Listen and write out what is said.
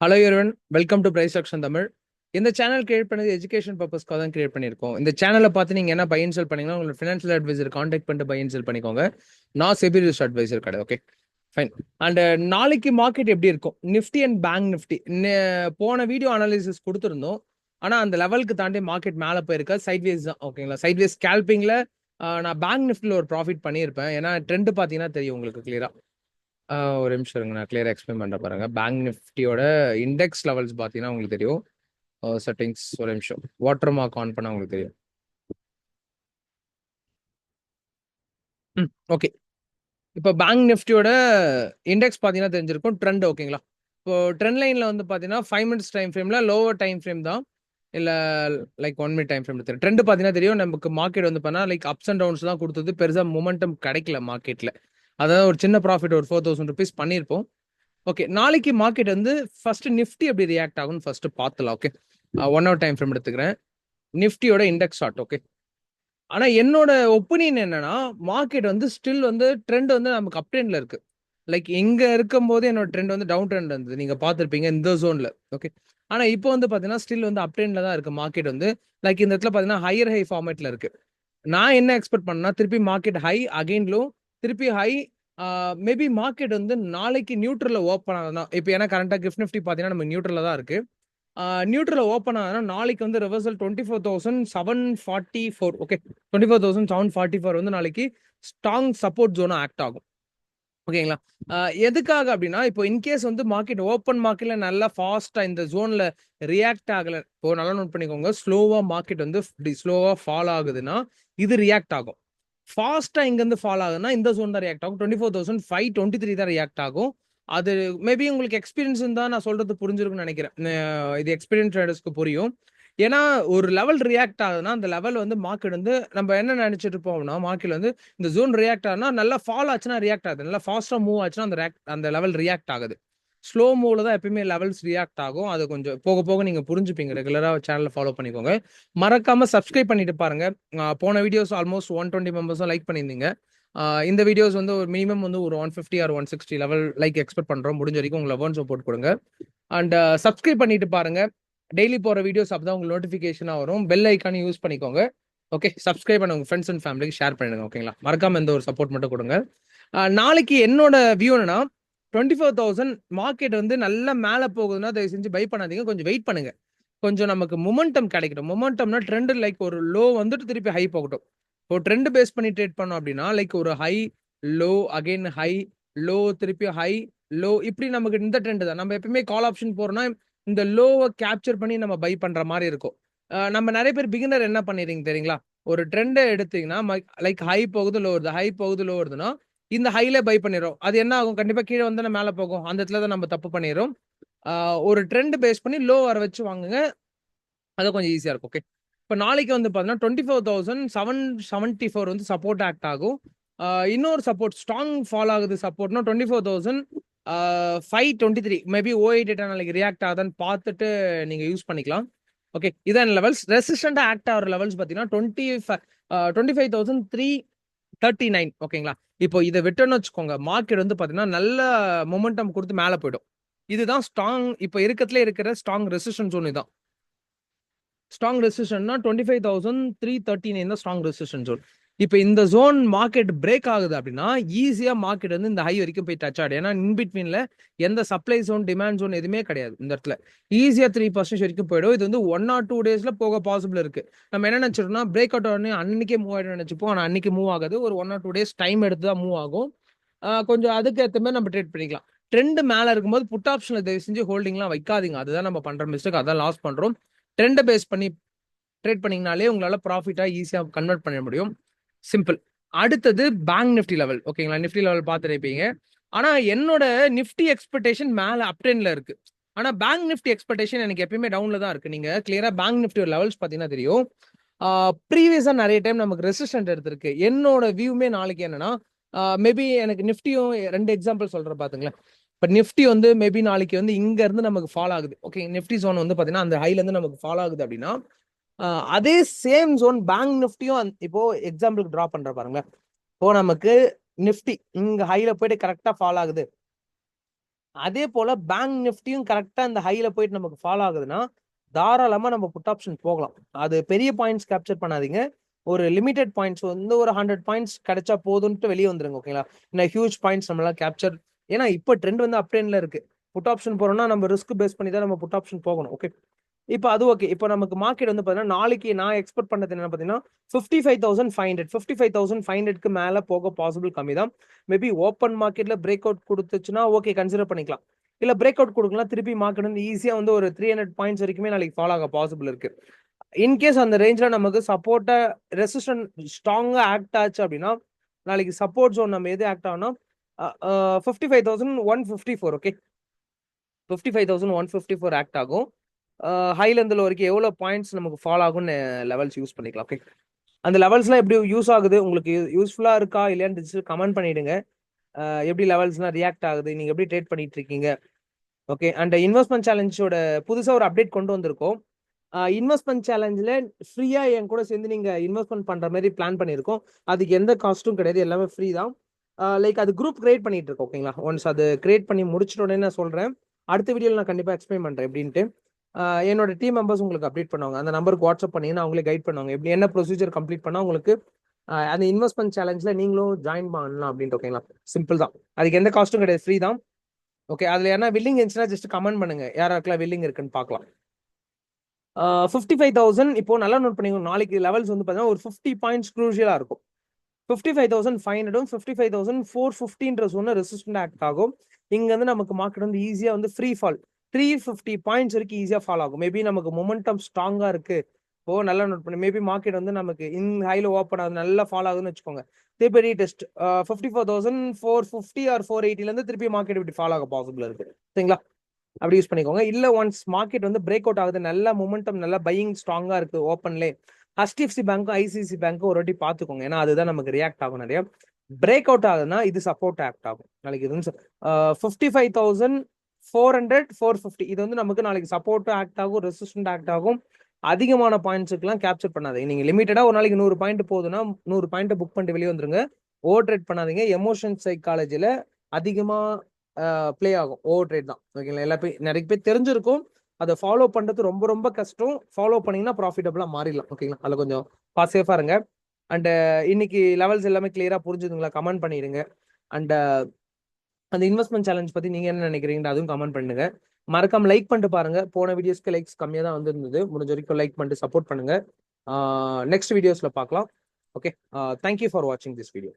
Hello everyone, welcome to price action Tamil. இந்த channel create பண்ணது education பர்பஸ்க்காக தான் கிரியேட் பண்ணியிருக்கோம். இந்த சேனலை பார்த்து நீங்கள் என்ன பை அண்ட் செல் பண்ணீங்கன்னா உங்களோட ஃபினான்ஷியல் அட்வைசர் காண்டாக்ட் பண்ணிட்டு பை அண்ட் செல் பண்ணிக்கோங்க. நான் செபி ரிஸ்க் அட்வைசர் கிடையாது. Okay fine. அண்ட் நாளைக்கு மார்க்கெட் எப்படி இருக்கும்? நிஃப்டி அண்ட் பேங்க் நிஃப்டி போன வீடியோ அனாலிசிஸ் கொடுத்துருந்தோம். ஆனால் அந்த லெவலுக்கு தாண்டி மார்க்கெட் மேலே போயிருக்கா, சைட்வேஸ் தான். ஓகேங்களா, சைட்வேஸ் ஸ்கேல்பிங்கில் நான் பேங்க் நிஃப்டியில் ஒரு ப்ராஃபிட் பண்ணியிருப்பேன். ஏன்னா ட்ரெண்ட் பார்த்தீங்கன்னா தெரியும் உங்களுக்கு கிளியரா. ஒரு நிமிஷம் இருங்க, நான் கிளியரா எக்ஸ்பிளைன் பண்ற பாருங்க. பேங்க் நிஃப்டியோட இண்டெக்ஸ் லெவல்ஸ் பார்த்தீங்கன்னா உங்களுக்கு தெரியும். செட்டிங்ஸ் ஒரு நிமிஷம், வாட்டர் மார்க் ஆன் பண்ணா உங்களுக்கு தெரியும். ஓகே, இப்போ பேங்க் நிஃப்டியோட இண்டெக்ஸ் பார்த்தீங்கன்னா தெரிஞ்சிருக்கும். ட்ரெண்ட் ஓகேங்களா. இப்போ ட்ரெண்ட் லைன்ல வந்து பார்த்தீங்கன்னா 5 மினிட்ஸ் டைம் ஃப்ரேம்ல லோவர் டைம் ஃப்ரேம் தான், இல்லை லைக் 1 மினிட் டைம் ஃப்ரேம் தெரியும். ட்ரெண்ட் பார்த்தீங்கன்னா தெரியும் நமக்கு. மார்க்கெட் வந்து பண்ணா லைக் அப்ஸ் அண்ட் டவுன்ஸ் தான் கொடுத்தது, பெருசாக மொமெண்டம் கிடைக்கல மார்க்கெட்ல. அதாவது ஒரு சின்ன ப்ராஃபிட் ஒரு 4000 ருபீஸ் பண்ணியிருப்போம். ஓகே, நாளைக்கு மார்க்கெட் வந்து ஃபர்ஸ்ட் நிஃப்டி எப்படி ரியாக்ட் ஆகும்னு ஃபர்ஸ்ட் பார்த்துலாம். ஓகே, 1 ஹவர் டைம் ஃப்ரேம் எடுத்துக்கிறேன். நிஃப்டியோட இண்டெக்ஸ் ஷார்ட். ஓகே, ஆனா என்னோட ஒப்பீனியன் என்னன்னா, மார்க்கெட் வந்து ஸ்டில் வந்து ட்ரெண்ட் வந்து நமக்கு அப் ட்ரெண்ட்ல இருக்கு. லைக் இங்க இருக்கும்போது என்னோட ட்ரெண்ட் வந்து டவுன் ட்ரெண்ட் இருந்தது, நீங்க பார்த்துருப்பீங்க இந்த ஜோன்ல. ஓகே, ஆனா இப்போ வந்து பாத்தீங்கன்னா ஸ்டில் வந்து அப் ட்ரெண்ட்ல தான் இருக்கு மார்க்கெட் வந்து. லைக் இந்த இடத்துல பாத்தீங்கன்னா ஹையர் ஹை ஃபார்மேட்ல இருக்கு. நான் என்ன எக்ஸ்பெக்ட் பண்ணா, திருப்பி மார்க்கெட் ஹை அகைன் லோ, திருப்பி ஹை. மேபி மார்க்கெட் வந்து நாளைக்கு நியூட்ரல்ல ஓப்பன் ஆகுதுன்னா, இப்போ ஏன்னா கரண்டா கிஃப்ட் நிஃப்டி பார்த்தீங்கன்னா நம்ம நியூட்ரல்ல தான் இருக்கு. நியூட்ரல்ல ஓப்பன் ஆகுதுன்னா நாளைக்கு வந்து ரிவர்சல் 24,744. ஓகே, 24,744 வந்து நாளைக்கு ஸ்ட்ராங் சப்போர்ட் ஜோனா ஆக்ட் ஆகும். ஓகேங்களா. எதுக்காக அப்படின்னா, இப்போ இன்கேஸ் வந்து மார்க்கெட் ஓப்பன் மார்க்கெட்ல நல்லா ஃபாஸ்டா இந்த ஜோன்ல ரியாக்ட் ஆகல. இப்போ நல்லா நோட் பண்ணிக்கோங்க, ஸ்லோவா மார்க்கெட் வந்து ஸ்லோவா ஃபால் ஆகுதுன்னா இது ரியாக்ட் ஆகும். ஃபாஸ்டா இங்க இருந்து ஃபால் ஆகுதுன்னா இந்த ஜோன் தான் ரியாக்ட் ஆகும். 24,523 தான் ரியாக்ட் ஆகும். அது மேபி உங்களுக்கு எக்ஸ்பீரியன்ஸ் இருந்தா நான் சொல்றது புரிஞ்சிருக்கும்னு நினைக்கிறேன். இது எக்ஸ்பீரியன்ஸ் ட்ரேடர்ஸ்க்கு புரியும். ஏன்னா ஒரு லெவல் ரியாக்ட் ஆகுதுன்னா அந்த லெவல் வந்து மார்க்கெட் வந்து நம்ம என்ன நினைச்சிட்டு இருப்போம்னா, மார்க்கெட் வந்து இந்த ஜோன் ரியாக்ட் ஆகுதுன்னா நல்லா ஃபால் ஆச்சுன்னா ரியாக்ட் ஆகுது, நல்லா ஃபாஸ்டா மூவ் ஆச்சுன்னா அந்த லெவல் ரியாக்ட் ஆகுது. ஸ்லோ மூவ்ல தான் எப்பயுமே லெவல்ஸ் ரியாக்ட் ஆகும். அது கொஞ்சம் போக போக நீங்க புரிஞ்சுப்பீங்க. ரெகுலரா சேனலை ஃபாலோ பண்ணிக்கோங்க. மறக்காம சப்ஸ்கிரைப் பண்ணிட்டு பாருங்க. போன வீடியோஸ் ஆல்மோஸ்ட் 120 மெம்பர்ஸும் லைக் பண்ணியிருந்தீங்க. இந்த வீடியோஸ் வந்து ஒரு மினிமம் வந்து ஒரு 150 ஆர் 160 லெவல் லைக் எக்ஸ்பெக்ட் பண்றோம். முடிஞ்ச வரைக்கும் உங்க லவ் சப்போர்ட் கொடுங்க. அண்ட் சப்ஸ்கிரைப் பண்ணிட்டு பாருங்க. டெய்லி போற வீடியோஸ் அப்பதான் உங்களுக்கு நோட்டிபிகேஷனா வரும். பெல் ஐக்கானு யூஸ் பண்ணிக்கோங்க. ஓகே, சப்ஸ்கிரைப் பண்ண உங்க ஃப்ரெண்ட்ஸ் அண்ட் ஃபேமிலிக்கு ஷேர் பண்ணிடுங்க. ஓகேங்களா, மறக்காம இந்த ஒரு சப்போர்ட் மட்டும் கொடுங்க. நாளைக்கு என்னோட வியூ என்னன்னா, 24,000 மார்க்கெட் வந்து நல்லா மேல போகுதுன்னா தயவு செஞ்சு பை பண்ணாதீங்க, கொஞ்சம் வெயிட் பண்ணுங்க. கொஞ்சம் நமக்கு மொமெண்டம் கிடைக்கட்டும். மொமெண்டம்னா ட்ரெண்ட் லைக் ஒரு லோ வந்துட்டு திருப்பி ஹை போகட்டும். ஒரு ட்ரெண்ட் பேஸ் பண்ணி ட்ரேட் பண்ணோம் அப்படின்னா லைக் ஒரு high low again high low திருப்பி ஹை லோ, இப்படி நமக்கு இந்த ட்ரெண்ட் தான். நம்ம எப்பவுமே கால் ஆப்ஷன் போறோம்னா இந்த லோவை கேப்சர் பண்ணி நம்ம பை பண்ற மாதிரி இருக்கும். நம்ம நிறைய பேர் பிகினர் என்ன பண்ணிடுறீங்க தெரியுங்களா? ஒரு ட்ரெண்டை எடுத்தீங்கன்னா லைக் ஹை போகுது லோ வருது, ஹை போகுது லோ வருதுன்னா இந்த ஹைல பை பண்ணிடும். அது என்ன ஆகும், கண்டிப்பா கீழே வந்து மேலே போகும். அந்த இடத்துல தான் நம்ம தப்பு பண்ணிடுறோம். ஒரு ட்ரெண்ட் பேஸ் பண்ணி லோ வர வச்சு வாங்குங்க, அது கொஞ்சம் ஈஸியா இருக்கும். ஓகே, இப்போ நாளைக்கு வந்து பார்த்தீங்கன்னா 24,774 வந்து சப்போர்ட் ஆக்ட் ஆகும். இன்னொரு சப்போர்ட் ஸ்ட்ராங் ஃபால் ஆகுது சப்போர்ட்னா 24,523 மேபி O88 நாளைக்கு ரியாக்ட் ஆகுதான்னு பார்த்துட்டு நீங்க யூஸ் பண்ணிக்கலாம். ஓகே, இதான் லெவல்ஸ். ரெசிஸ்டண்டா ஆக்ட் ஆகிற லெவல்ஸ் பார்த்தீங்கன்னா 25,339. ஓகேங்களா, இப்போ இதை விட்டோன்னு வச்சுக்கோங்க, மார்க்கெட் வந்து பார்த்தீங்கன்னா நல்ல மொமெண்டம் கொடுத்து மேலே போயிடும். இதுதான் ஸ்ட்ராங் இப்போ இருக்கிற ஸ்ட்ராங் ரெசிஸ்டன்ஸ் ஜோன். இதுதான் ஸ்ட்ராங் ரெசிஸ்டன்ஸ்னா 25,339 தான் ஸ்ட்ராங் ரெசிஸ்டன்ஸ் ஜோன். இப்போ இந்த ஜோன் மார்க்கெட் பிரேக் ஆகுது அப்படின்னா ஈஸியா மார்க்கெட் வந்து இந்த ஹை வரைக்கும் போய் டச் ஆடும். ஏன்னா இன்பிட்வீன்ல எந்த சப்ளை ஜோன் டிமாண்ட் ஜோன் எதுவுமே கிடையாது. இந்த இடத்துல ஈஸியா 3% வரைக்கும் போயிடும். இது வந்து 1 or 2 டேஸ்ல போக பாசிபிள் இருக்கு. நம்ம என்ன நினைச்சிருக்கோம்னா பிரேக் அவுட் உடனே அன்னைக்கே மூவ் ஆயிடும் நினைச்சுப்போம். ஆனால் அன்னைக்கு மூவ் ஆகாது, ஒரு 1 or 2 டேஸ் டைம் எடுத்து தான் மூவ் ஆகும். கொஞ்சம் அதுக்கு ஏற்ற மாதிரி நம்ம ட்ரேட் பண்ணிக்கலாம். ட்ரெண்ட் மேல இருக்கும்போது புட் ஆப்ஷன்ல தயவு செஞ்சு ஹோல்டிங்லாம் வைக்காதீங்க. அதுதான் நம்ம பண்ற மிஸ்டேக், அதான் லாஸ் பண்றோம். ட்ரெண்ட் பேஸ் பண்ணி ட்ரேட் பண்ணீங்கனாலே உங்களால ப்ராஃபிட்டா ஈஸியா கன்வெர்ட் பண்ண முடியும். சிம்பிள். அடுத்தது பேங்க் நிஃப்டி லெவல். ஓகேங்களா, நிஃப்டி லெவல் பார்த்துருப்பீங்க. ஆனா என்னோட நிஃப்டி எக்ஸ்பெக்டேஷன் மேல அப் ட்ரெண்ட்ல இருக்கு. ஆனா பேங்க் நிஃப்டி எக்ஸ்பெக்டேஷன் எனக்கு எப்பயுமே டவுன்ல தான் இருக்கு. நீங்க கிளியரா பேங்க் நிஃப்டி லெவல்ஸ் பாத்தீங்கன்னா தெரியும். ப்ரீவியஸா நிறைய டைம் நமக்கு ரெசிஸ்டன்ட் எடுத்திருக்கு. என்னோட வியூமே நாளைக்கு என்னன்னா, மேபி எனக்கு நிஃப்டியும் 2 எக்ஸாம்பிள் சொல்றேன் பாத்துங்களேன். இப்போ நிஃப்டி வந்து மேபி நாளைக்கு வந்து இங்க இருந்து நமக்கு ஃபால் ஆகுது. ஓகே, நிஃப்டி ஜோன் வந்து பாத்தீங்கன்னா அந்த ஹைல இருந்து நமக்கு ஃபால் ஆகுது அப்படின்னா அதே சேம் ஜோன் பேங்க் நிஃப்டியும் இப்போ எக்ஸாம்பிளுக்கு டிரா பண்ற பாருங்க. இப்போ நமக்கு நிஃப்டி இங்க ஹைல போயிட்டு கரெக்டா ஃபால் ஆகுது, அதே போல பேங்க் நிஃப்டியும் கரெக்டா இந்த ஹைல போயிட்டு நமக்கு ஃபாலோ ஆகுதுன்னா தாராளமா நம்ம புட் ஆப்ஷன் போகலாம். அது பெரிய பாயிண்ட்ஸ் கேப்சர் பண்ணாதீங்க. ஒரு லிமிடெட் பாயிண்ட்ஸ் வந்து ஒரு 100 பாயிண்ட்ஸ் கிடைச்சா போதும்ட்டு வெளியே வந்துருங்க. ஓகேங்களா? இந்த ஹியூஜ் பாயிண்ட்ஸ் நம்மளால கேப்சர், ஏன்னா இப்போ ட்ரெண்ட் வந்து அப் ட்ரெண்ட்ல இருக்கு. புட் ஆப்ஷன் போறோம்னா நம்ம ரிஸ்க் பேஸ் பண்ணி தான் நம்ம புட் ஆப்ஷன் போகணும். ஓகே, இப்போ அது ஓகே. இப்போ நமக்கு மார்க்கெட் வந்து பாத்தீங்கன்னா நாளைக்கு நான் எக்ஸ்பெக்ட் பண்ணது என்ன பாத்தீங்கன்னா 55,500 மேல போக பாசிபிள் கம்மி தான். மேபி ஓப்பன் மார்க்கெட்ல பிரேக் அவுட் கொடுத்துச்சுன்னா ஓகே, கன்சிடர் பண்ணிக்கலாம். இல்ல பிரேக் அவுட் கொடுக்கலாம், திருப்பி மார்க்கெட் வந்து ஈஸியா வந்து ஒரு 300 பாயிண்ட்ஸ் வரைக்குமே நாளைக்கு ஃபாலோ ஆக பாசிபிள் இருக்கு. இன்கேஸ் அந்த ரேஞ்சில் நமக்கு சப்போர்ட்டை ரெசிஸ்டன்ட் ஸ்ட்ராங்கா ஆக்ட் ஆச்சு அப்படின்னா நாளைக்கு சப்போர்ட் ஜோன் நம்ம எது ஆக்ட் ஆகணும் 55,154. ஓகே, 55,154 ஆக்ட் ஆகும். ஹைல இருந்து வரைக்கும் எவ்வளவு பாயிண்ட்ஸ் நமக்கு ஃபாலோ ஆகும்னு லெவல்ஸ் யூஸ் பண்ணிக்கலாம். ஓகே, அந்த லெவல்ஸ்லாம் எப்படி யூஸ் ஆகுது, உங்களுக்கு யூஸ்ஃபுல்லா இருக்கா இல்லையான்னு கமெண்ட் பண்ணிடுங்க. எப்படி லெவல்ஸ்லாம் ரியாக்ட் ஆகுது, நீங்க எப்படி ட்ரேட் பண்ணிட்டு இருக்கீங்க. ஓகே, அண்ட் இன்வெஸ்ட்மெண்ட் சேலஞ்சோட புதுசா ஒரு அப்டேட் கொண்டு வந்திருக்கோம். இன்வெஸ்ட்மெண்ட் சேலஞ்சில் ஃப்ரீயா என் கூட சேர்ந்து நீங்க இன்வெஸ்ட்மெண்ட் பண்ற மாதிரி பிளான் பண்ணியிருக்கோம். அதுக்கு எந்த காஸ்ட்டும் கிடையாது, எல்லாமே ஃப்ரீ தான். லைக் அது குரூப் கிரியேட் பண்ணிட்டு இருக்கோம். ஓகேங்களா? ஒன்ஸ் அது கிரியேட் பண்ணி முடிச்சிட்ட உடனே நான் சொல்றேன். அடுத்த வீடியோவில் நான் கண்டிப்பா எக்ஸ்பிளைன் பண்றேன் எப்படின்ட்டு. என்னோட டீம் மெம்பர்ஸ் உங்களுக்கு அப்டேட் பண்ணுவாங்க. அந்த நம்பருக்கு வாட்ஸ்அப் பண்ணீங்கன்னா அவங்களே கைட் பண்ணுவாங்க எப்படி என்ன ப்ரொசீஜர் கம்ப்ளீட் பண்ணா உங்களுக்கு அந்த இன்வெஸ்ட்மெண்ட் சேலஞ்சில் நீங்களும் ஜாயின் பண்ணலாம் அப்படின்ட்டு. ஓகேங்களா? சிம்பிள் தான், அதுக்கு எந்த காஸ்ட்டும் கிடையாது, ஃப்ரீ தான். ஓகே, அதுல யாரா வில்லிங் இருந்துச்சுன்னா ஜஸ்ட் கமெண்ட் பண்ணுங்க, யாராருக்கெல்லாம் வில்லிங் இருக்குன்னு பார்க்கலாம். 55,000 இப்போ நல்லா நோட் பண்ணிக்கணும். நாளைக்கு லெவல்ஸ் வந்து பார்த்தீங்கன்னா ஒரு 50 பாயிண்ட்ஸ் க்ரூஷியலா இருக்கும். 55,500 55,450 சொன்ன ரெசிஸ்டன்ட் ஆக்ட் ஆகும். இங்க வந்து நமக்கு மார்க்கெட் வந்து ஈஸியா வந்து ஃப்ரீ ஃபால் 350 பாயிண்ட்ஸ் வரைக்கும் ஈஸியா ஃபால் ஆகும். மேபி நமக்கு மொமெண்டம் ஸ்ட்ராங்கா இருக்கு. இப்போ நல்லா நோட் பண்ணி, மேபி மார்க்கெட் வந்து நமக்கு ஹைல ஓப்பன் ஆகுது, நல்லா ஃபால் ஆகுதுன்னு வச்சுக்கோங்க. திருப்பி ரீடெஸ்ட் 54,450 ஆர் 480ல இருந்து திருப்பி மார்க்கெட் இப்படி ஃபால் ஆக பாசிபிள் இருக்கு. சரிங்களா? அப்படி யூஸ் பண்ணிக்கோங்க. இல்ல ஒன்ஸ் மார்க்கெட் வந்து பிரேக் அவுட் ஆகுது, நல்ல மொமெண்டம், நல்ல பையிங் ஸ்ட்ராங்கா இருக்கு ஓப்பன்லே, HDFC பேங்க்கும் ஐசிசி பேங்க்கும் ஒரு வாட்டி பாத்துக்கோங்க. ஏன்னா அதுதான் நமக்கு ரியாக்ட் ஆகும் நிறைய. பிரேக் அவுட் ஆகுதுன்னா இது சப்போர்ட் ஆக்ட் ஆகும். நாளைக்கு இது 55,400 450 இது வந்து நமக்கு நாளைக்கு சப்போர்ட் ஆக்ட் ஆகும், ரெசிஸ்டன்ட் ஆக்ட் ஆகும். அதிகமான பாயிண்ட்ஸுக்குலாம் கேப்சர் பண்ணாதீங்க. நீங்க லிமிட்டடா ஒரு நாளைக்கு 100 பாயிண்ட் போகுதுன்னா 100 பாயிண்ட் புக் பண்ணிட்டு வெளியே வந்துருங்க. ஓவர் ட்ரேட் பண்ணாதீங்க. எமோஷன் சைக்காலஜில அதிகமா பிளே ஆகும். ஓவர் ட்ரேட் தான். ஓகேங்களா? நிறைய பேர் தெரிஞ்சிருக்கும், அதை ஃபாலோ பண்றது ரொம்ப ரொம்ப கஷ்டம். ஃபாலோ பண்ணீங்கன்னா ப்ராஃபிட்டபிளா மாறிடலாம். ஓகேங்களா? அதில் கொஞ்சம் சேஃபா இருங்க. அண்ட் இன்னைக்கு லெவல்ஸ் எல்லாமே கிளியரா புரிஞ்சுதுங்களா? கமெண்ட் பண்ணிடுங்க. அண்ட் அந்த இன்வெஸ்ட்மெண்ட் சேலஞ்ச் பத்தி நீங்க என்ன நினைக்கிறீங்க அதுவும் கமெண்ட் பண்ணுங்க. மறக்காம லைக் பண்ணிட்டு பாருங்க. போன வீடியோஸ்க்கு லைக்ஸ் கம்மியா தான் வந்திருந்தது. முடிஞ்ச வரைக்கும் லைக் பண்ணிட்டு சப்போர்ட் பண்ணுங்க. நெக்ஸ்ட் வீடியோஸ்ல பார்க்கலாம். ஓகே, தேங்க்யூ ஃபார் வாட்சிங் திஸ் வீடியோ.